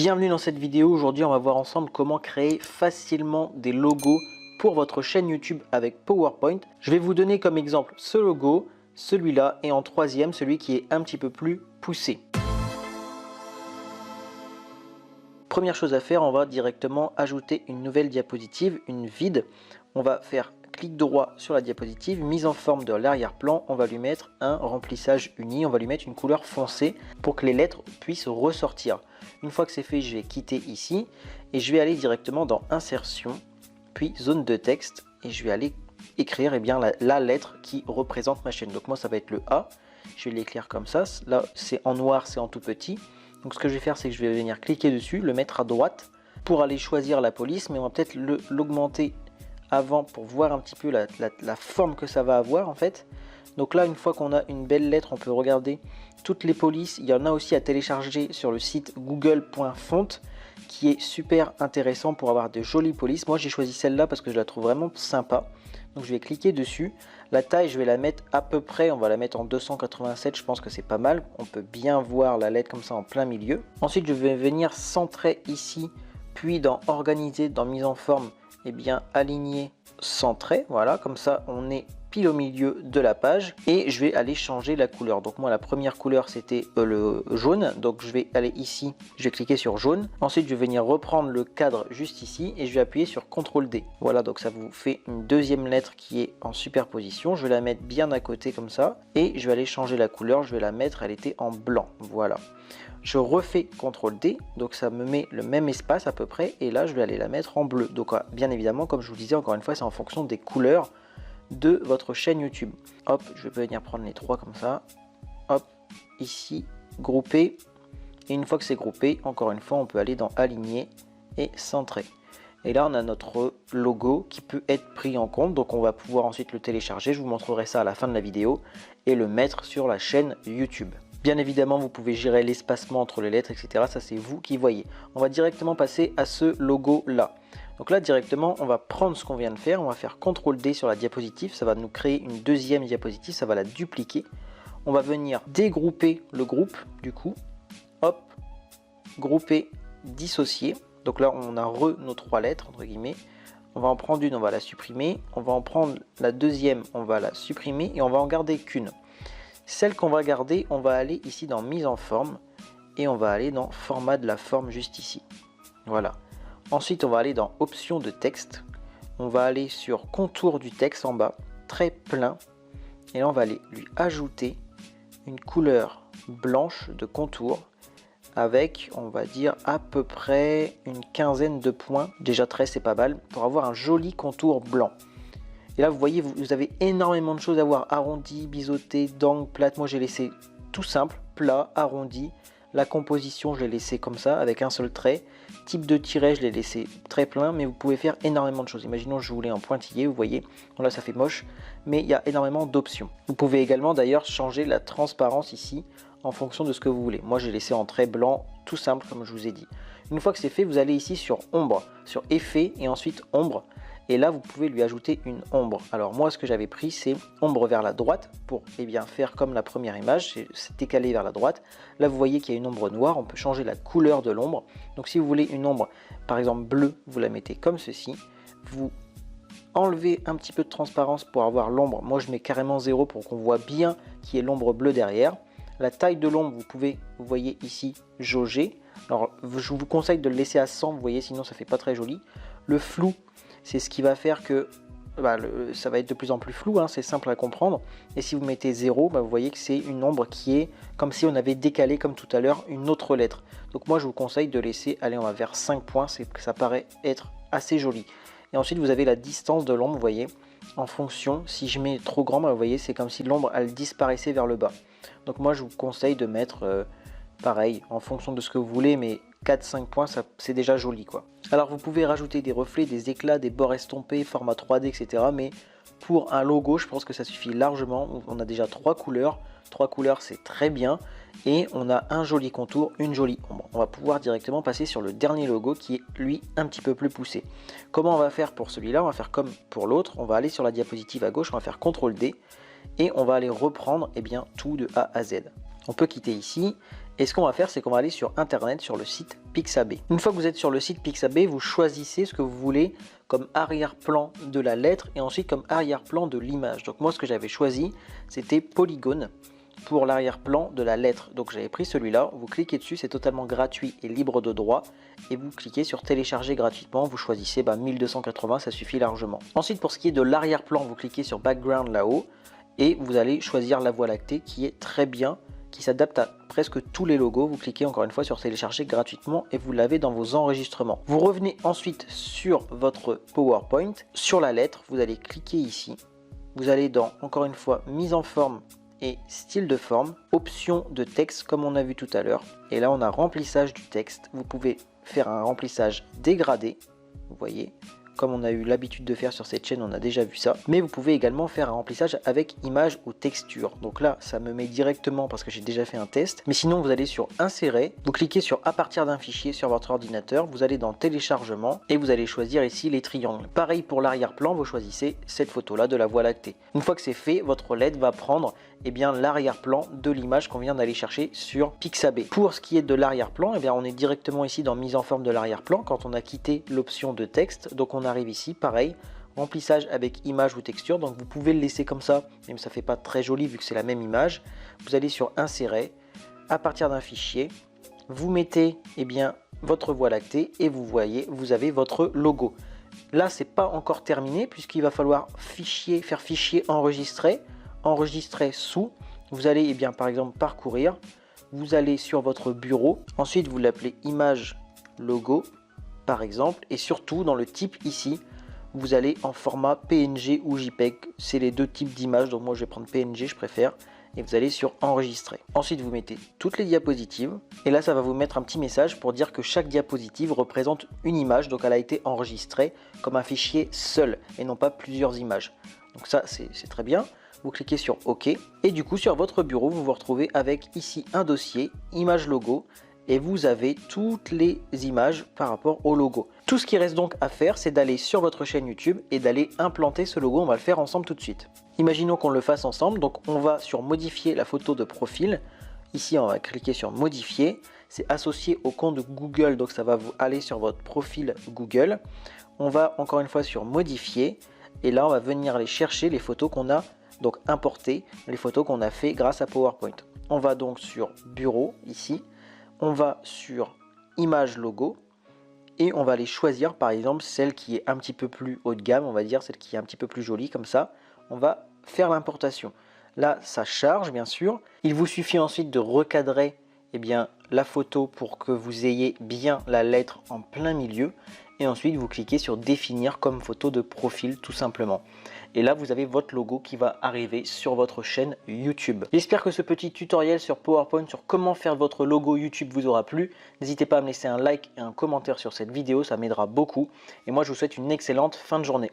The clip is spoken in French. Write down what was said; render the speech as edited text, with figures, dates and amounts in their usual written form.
Bienvenue dans cette vidéo. Aujourd'hui on va voir ensemble comment créer facilement des logos pour votre chaîne YouTube avec PowerPoint. Je vais vous donner comme exemple ce logo, celui-là et en troisième celui qui est un petit peu plus poussé. Première chose à faire, on va directement ajouter une nouvelle diapositive, une vide. On va faire clic droit sur la diapositive, mise en forme de l'arrière-plan, on va lui mettre un remplissage uni, on va lui mettre une couleur foncée pour que les lettres puissent ressortir. Une fois que c'est fait, je vais quitter ici et je vais aller directement dans insertion, puis zone de texte et je vais aller écrire la lettre qui représente ma chaîne. Donc moi ça va être le A, je vais l'écrire comme ça, là c'est en noir, c'est en tout petit. Donc ce que je vais faire, c'est que je vais venir cliquer dessus, le mettre à droite pour aller choisir la police, mais on va peut-être l'augmenter avant pour voir un petit peu la forme que ça va avoir en fait. Donc là, une fois qu'on a une belle lettre, on peut regarder toutes les polices. Il y en a aussi à télécharger sur le site google.font qui est super intéressant pour avoir de jolies polices. Moi j'ai choisi celle-là parce que je la trouve vraiment sympa. Donc je vais cliquer dessus. La taille, je vais la mettre à peu près, on va la mettre en 287, je pense que c'est pas mal. On peut bien voir la lettre comme ça en plein milieu. Ensuite, je vais venir centrer ici, puis dans organiser, dans mise en forme, et bien aligner, centrer. Voilà, comme ça on est pile au milieu de la page et je vais aller changer la couleur. Donc moi la première couleur c'était le jaune, donc je vais aller ici, je vais cliquer sur jaune. Ensuite je vais venir reprendre le cadre juste ici et je vais appuyer sur CTRL D. Voilà, donc ça vous fait une deuxième lettre qui est en superposition. Je vais la mettre bien à côté comme ça et je vais aller changer la couleur. Je vais la mettre, elle était en blanc. Voilà. Je refais CTRL D, donc ça me met le même espace à peu près et là je vais aller la mettre en bleu. Donc bien évidemment, comme je vous disais, encore une fois, c'est en fonction des couleurs de votre chaîne YouTube. Hop, je vais venir prendre les trois comme ça. Hop, ici, grouper. Et une fois que c'est groupé, encore une fois, on peut aller dans aligner et centrer. Et là, on a notre logo qui peut être pris en compte. Donc on va pouvoir ensuite le télécharger. Je vous montrerai ça à la fin de la vidéo et le mettre sur la chaîne YouTube. Bien évidemment, vous pouvez gérer l'espacement entre les lettres, etc. Ça, c'est vous qui voyez. On va directement passer à ce logo-là. Donc là, directement, on va prendre ce qu'on vient de faire. On va faire CTRL D sur la diapositive. Ça va nous créer une deuxième diapositive. Ça va la dupliquer. On va venir dégrouper le groupe, du coup. Hop, grouper, dissocier. Donc là, on a nos trois lettres, entre guillemets. On va en prendre une, on va la supprimer. On va en prendre la deuxième, on va la supprimer. Et on va en garder qu'une. Celle qu'on va garder, on va aller ici dans mise en forme et on va aller dans format de la forme juste ici. Voilà. Ensuite, on va aller dans options de texte. On va aller sur contour du texte en bas, très plein. Et là, on va aller lui ajouter une couleur blanche de contour avec, on va dire, à peu près une quinzaine de points. Déjà 13, c'est pas mal, pour avoir un joli contour blanc. Et là, vous voyez, vous avez énormément de choses à voir. Arrondi, biseauté, d'angle, plate. Moi, j'ai laissé tout simple, plat, arrondi. La composition, je l'ai laissé comme ça, avec un seul trait. Type de tiret, je l'ai laissé très plein, mais vous pouvez faire énormément de choses. Imaginons que je voulais en pointillé, vous voyez. Bon, là, ça fait moche, mais il y a énormément d'options. Vous pouvez également, d'ailleurs, changer la transparence ici, en fonction de ce que vous voulez. Moi, j'ai laissé en trait blanc, tout simple, comme je vous ai dit. Une fois que c'est fait, vous allez ici sur ombre, sur effet, et ensuite ombre. Et là, vous pouvez lui ajouter une ombre. Alors moi, ce que j'avais pris, c'est ombre vers la droite pour faire comme la première image, c'est décalé vers la droite. Là, vous voyez qu'il y a une ombre noire. On peut changer la couleur de l'ombre. Donc si vous voulez une ombre, par exemple bleue, vous la mettez comme ceci. Vous enlevez un petit peu de transparence pour avoir l'ombre. Moi, je mets carrément 0 pour qu'on voit bien qu'il y ait l'ombre bleue derrière. La taille de l'ombre, vous voyez ici, jauger. Alors, je vous conseille de le laisser à 100, vous voyez, sinon ça fait pas très joli. Le flou, c'est ce qui va faire que ça va être de plus en plus flou, hein, c'est simple à comprendre. Et si vous mettez 0, vous voyez que c'est une ombre qui est comme si on avait décalé, comme tout à l'heure, une autre lettre. Donc moi, je vous conseille de laisser, allez, on va vers 5 points, ça paraît être assez joli. Et ensuite, vous avez la distance de l'ombre, vous voyez, en fonction, si je mets trop grand, vous voyez, c'est comme si l'ombre, elle disparaissait vers le bas. Donc moi, je vous conseille de mettre, pareil, en fonction de ce que vous voulez, mais 4-5 points, c'est déjà joli, quoi. Alors vous pouvez rajouter des reflets, des éclats, des bords estompés, format 3D, etc. Mais pour un logo, je pense que ça suffit largement. On a déjà 3 couleurs. 3 couleurs, c'est très bien. Et on a un joli contour, une jolie ombre. On va pouvoir directement passer sur le dernier logo qui est, lui, un petit peu plus poussé. Comment on va faire pour celui-là? On va faire comme pour l'autre. On va aller sur la diapositive à gauche, on va faire CTRL D. Et on va aller reprendre tout de A à Z. On peut quitter ici Et ce qu'on va faire, c'est qu'on va aller sur internet, sur le site Pixabay. Une fois que vous êtes sur le site Pixabay, vous choisissez ce que vous voulez comme arrière-plan de la lettre et ensuite comme arrière-plan de l'image. Donc moi, ce que j'avais choisi, c'était Polygone pour l'arrière-plan de la lettre. Donc j'avais pris celui-là, vous cliquez dessus, c'est totalement gratuit et libre de droit. Et vous cliquez sur télécharger gratuitement, vous choisissez 1280, ça suffit largement. Ensuite, pour ce qui est de l'arrière-plan, vous cliquez sur background là-haut et vous allez choisir la Voie lactée qui est très bien, qui s'adapte à presque tous les logos. Vous cliquez encore une fois sur télécharger gratuitement et vous l'avez dans vos enregistrements. Vous revenez ensuite sur votre PowerPoint, sur la lettre, vous allez cliquer ici. Vous allez dans, encore une fois, mise en forme et style de forme, option de texte comme on a vu tout à l'heure. Et là, on a remplissage du texte. Vous pouvez faire un remplissage dégradé, vous voyez, comme on a eu l'habitude de faire sur cette chaîne, on a déjà vu ça. Mais vous pouvez également faire un remplissage avec image ou texture. Donc là, ça me met directement parce que j'ai déjà fait un test. Mais sinon, vous allez sur insérer, vous cliquez sur à partir d'un fichier sur votre ordinateur, vous allez dans téléchargement et vous allez choisir ici les triangles. Pareil pour l'arrière-plan, vous choisissez cette photo-là de la Voie lactée. Une fois que c'est fait, votre LED va prendre l'arrière-plan de l'image qu'on vient d'aller chercher sur Pixabay. Pour ce qui est de l'arrière-plan, on est directement ici dans mise en forme de l'arrière-plan quand on a quitté l'option de texte. Donc on arrive ici, pareil, remplissage avec image ou texture. Donc vous pouvez le laisser comme ça, même ça fait pas très joli vu que c'est la même image. Vous allez sur insérer, à partir d'un fichier, vous mettez votre Voie lactée et vous voyez, vous avez votre logo. Là, c'est pas encore terminé puisqu'il va falloir faire fichier enregistrer sous, vous allez par exemple parcourir, vous allez sur votre bureau, ensuite vous l'appelez image logo par exemple, et surtout dans le type ici, vous allez en format PNG ou JPEG, c'est les deux types d'images, donc moi je vais prendre PNG, je préfère, et vous allez sur enregistrer. Ensuite vous mettez toutes les diapositives, et là ça va vous mettre un petit message pour dire que chaque diapositive représente une image, donc elle a été enregistrée comme un fichier seul, et non pas plusieurs images. Donc ça c'est très bien. Vous cliquez sur OK et du coup sur votre bureau vous vous retrouvez avec ici un dossier image logo et vous avez toutes les images par rapport au logo. Tout ce qui reste donc à faire, c'est d'aller sur votre chaîne YouTube et d'aller implanter ce logo. On va le faire ensemble tout de suite. Imaginons qu'on le fasse ensemble, donc on va sur modifier la photo de profil. Ici on va cliquer sur modifier, c'est associé au compte Google, donc ça va vous aller sur votre profil Google. On va encore une fois sur modifier et là on va venir aller chercher les photos qu'on a donc importer les photos qu'on a fait grâce à PowerPoint. On va donc sur bureau ici, on va sur image logo et on va aller choisir par exemple celle qui est un petit peu plus haut de gamme, on va dire celle qui est un petit peu plus jolie comme ça. On va faire l'importation. Là ça charge bien sûr. Il vous suffit ensuite de recadrer la photo pour que vous ayez bien la lettre en plein milieu. Et ensuite vous cliquez sur définir comme photo de profil tout simplement. Et là vous avez votre logo qui va arriver sur votre chaîne YouTube. J'espère que ce petit tutoriel sur PowerPoint sur comment faire votre logo YouTube vous aura plu. N'hésitez pas à me laisser un like et un commentaire sur cette vidéo, ça m'aidera beaucoup. Et moi je vous souhaite une excellente fin de journée.